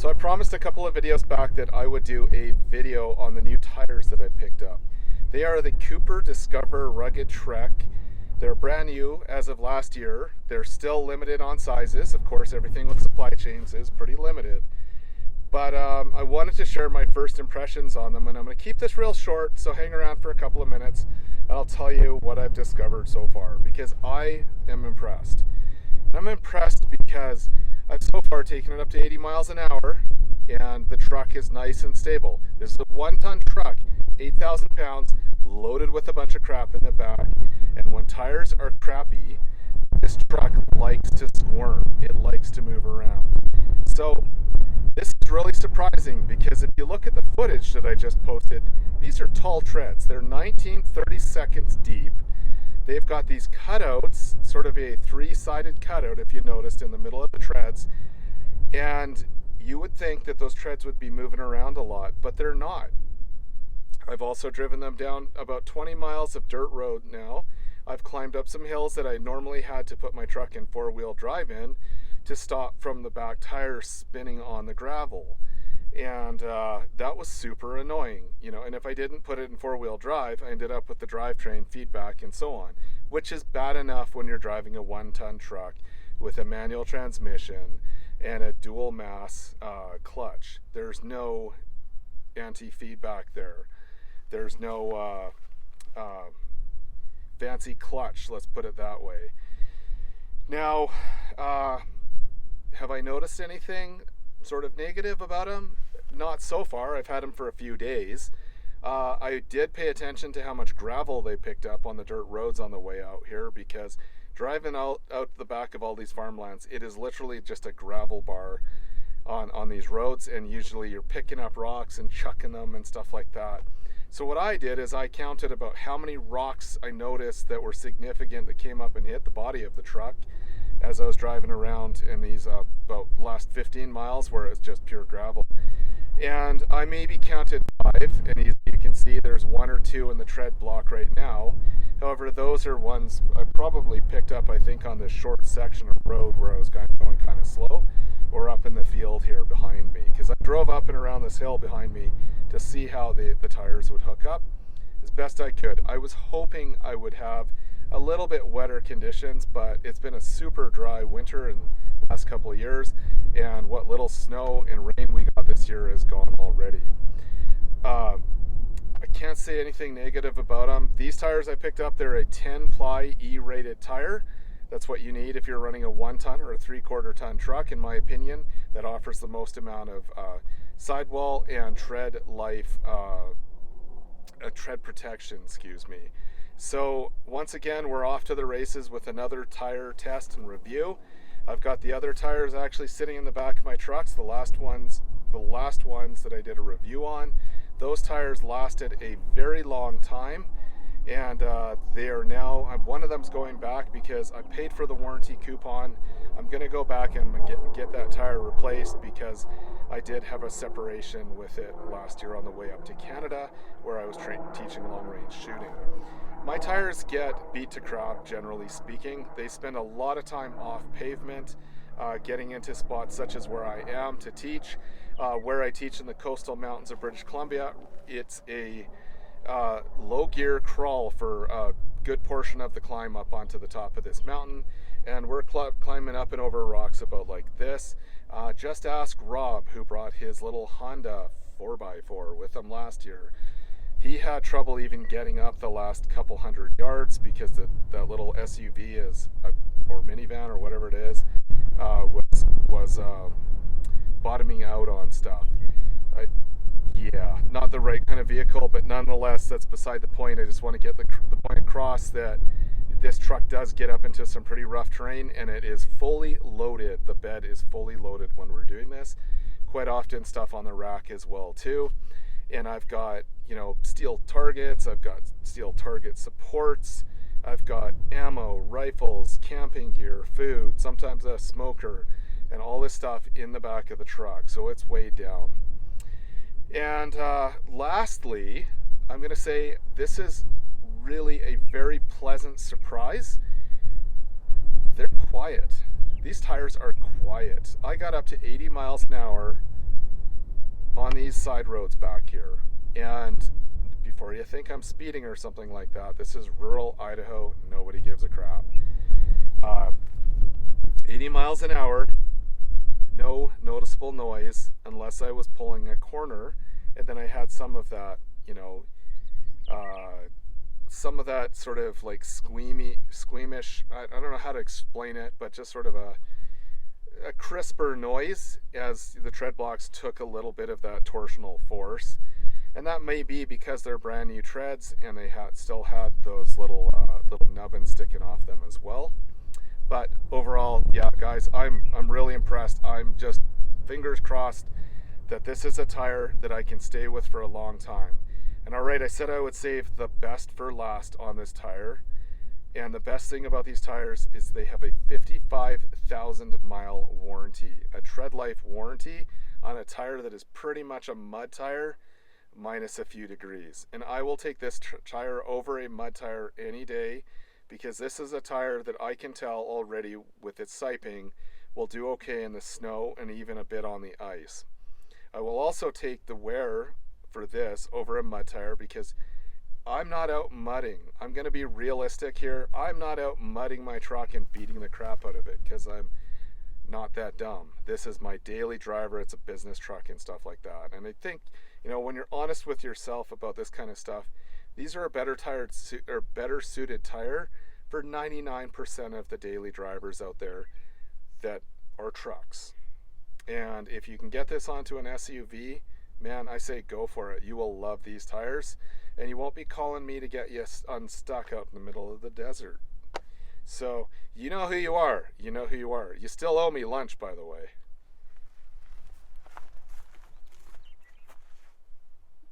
So I promised a couple of videos back that I would do a video on the new tires that I picked up. They are the Cooper Discover Rugged Trek. They're brand new as of last year. They're still limited on sizes. Of course, everything with supply chains is pretty limited. But I wanted to share my first impressions on them, and I'm going to keep this real short, so hang around for a couple of minutes and I'll tell you what I've discovered so far, because I am impressed. And I'm impressed because I've so far taken it up to 80 miles an hour and the truck is nice and stable. This is a 1-ton truck, 8,000 pounds, loaded with a bunch of crap in the back. And when tires are crappy, this truck likes to squirm. It likes to move around. So this is really surprising, because if you look at the footage that I just posted, these are tall treads. They're 19-30 seconds deep. They've got these cutouts, sort of a 3-sided cutout, if you noticed, in the middle of the treads. And you would think that those treads would be moving around a lot, but they're not. I've also driven them down about 20 miles of dirt road now. I've climbed up some hills that I normally had to put my truck in 4-wheel drive in to stop from the back tires spinning on the gravel. And that was super annoying, you know. And if I didn't put it in 4-wheel drive, I ended up with the drivetrain feedback and so on, which is bad enough when you're driving a 1-ton truck with a manual transmission and a dual mass clutch. There's no anti-feedback there. There's no fancy clutch, let's put it that way. Now, have I noticed anything sort of negative about them? Not so far. I've had them for a few days. I did pay attention to how much gravel they picked up on the dirt roads on the way out here, because driving out the back of all these farmlands, it is literally just a gravel bar on these roads, and usually you're picking up rocks and chucking them and stuff like that. So what I did is I counted about how many rocks I noticed that were significant that came up and hit the body of the truck as I was driving around in these about last 15 miles where it was just pure gravel. And I maybe counted 5, and you can see there's 1 or 2 in the tread block right now. However, those are ones I probably picked up, I think, on this short section of road where I was going kind of slow, or up in the field here behind me, because I drove up and around this hill behind me to see how the tires would hook up as best I could. I was hoping I would have a little bit wetter conditions, but it's been a super dry winter in the last couple of years, and what little snow and rain we got this year is gone already. I can't say anything negative about them. These tires I picked up, they're a 10-ply E-rated tire. That's what you need if you're running a 1-ton or a 3/4 ton truck, in my opinion. That offers the most amount of sidewall and tread life, tread protection, excuse me. So once again, we're off to the races with another tire test and review. I've got the other tires actually sitting in the back of my trucks, the last ones that I did a review on. Those tires lasted a very long time, and they are now, one of them's going back because I paid for the warranty coupon. I'm going to go back and get that tire replaced, because I did have a separation with it last year on the way up to Canada, where I was teaching long-range shooting. My tires get beat to crap, generally speaking. They spend a lot of time off pavement, getting into spots such as where I am to teach. Where I teach in the coastal mountains of British Columbia, it's a low gear crawl for a good portion of the climb up onto the top of this mountain, and we're climbing up and over rocks about like this. Just ask Rob, who brought his little Honda 4x4 with him last year. He had trouble even getting up the last couple hundred yards because that little SUV or minivan or whatever it is was bottoming out on stuff. Yeah, not the right kind of vehicle, but nonetheless, that's beside the point. I just want to get the point across that this truck does get up into some pretty rough terrain, and it is fully loaded. The bed is fully loaded when we're doing this. Quite often stuff on the rack as well too. And I've got, you know, steel targets, I've got steel target supports, I've got ammo, rifles, camping gear, food, sometimes a smoker, and all this stuff in the back of the truck, so it's weighed down. And lastly, I'm going to say this is really a very pleasant surprise. They're quiet. These tires are quiet. I got up to 80 miles an hour on these side roads back here. And before you think I'm speeding or something like that, this is rural Idaho. Nobody gives a crap. 80 miles an hour, no noticeable noise unless I was pulling a corner, and then I had some of that, some of that sort of like squeamish, I don't know how to explain it, but just sort of a crisper noise as the tread blocks took a little bit of that torsional force. And that may be because they're brand new treads and they still had those little nubbins sticking off them as well. But overall, yeah, guys, I'm really impressed. I'm just fingers crossed that this is a tire that I can stay with for a long time. And alright, I said I would save the best for last on this tire. And the best thing about these tires is they have a 55,000 mile warranty, a tread life warranty on a tire that is pretty much a mud tire minus a few degrees. And I will take this tire over a mud tire any day, because this is a tire that I can tell already with its siping will do okay in the snow and even a bit on the ice. I will also take the wear for this over a mud tire because I'm not out mudding. I'm going to be realistic here. I'm not out mudding my truck and beating the crap out of it because I'm not that dumb. This is my daily driver. It's a business truck and stuff like that. And I think, when you're honest with yourself about this kind of stuff, these are a better suited tire for 99% of the daily drivers out there that are trucks. And if you can get this onto an SUV, man, I say go for it. You will love these tires, and you won't be calling me to get you unstuck out in the middle of the desert. So, you know who you are. You know who you are. You still owe me lunch, by the way.